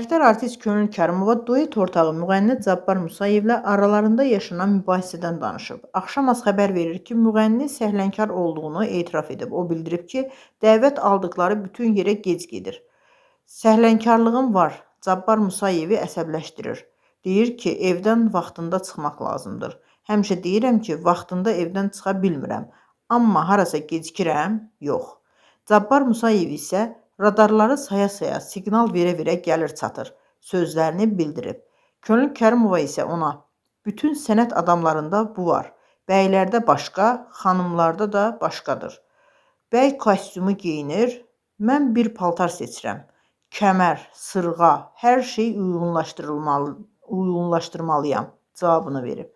Əməkdar artist Könül Kərimova duet ortağı müğənni Cabbar Musayevlə aralarında yaşanan mübahisədən danışıb. Axşamaz xəbər verir ki, müğənni səhlənkar olduğunu etiraf edib. O bildirib ki, dəvət aldıqları bütün yerə gec gedir. Səhlənkarlığım var, Cabbar Musayevi əsəbləşdirir. Deyir ki, evdən vaxtında çıxmaq lazımdır. Həmişə deyirəm ki, vaxtında evdən çıxa bilmirəm. Amma harasa gecikirəm? Yox. Cabbar Musayev isə radarları saya-saya, siqnal verə-verə gəlir çatır, sözlərini bildirib. Könül Kərimova isə ona, bütün sənət adamlarında bu var, bəylərdə başqa, xanımlarda da başqadır. Bəy kostyumu geyinir, mən bir paltar seçirəm. Kəmər, sırğa, hər şey uyğunlaşdırmalıyam cavabını verib.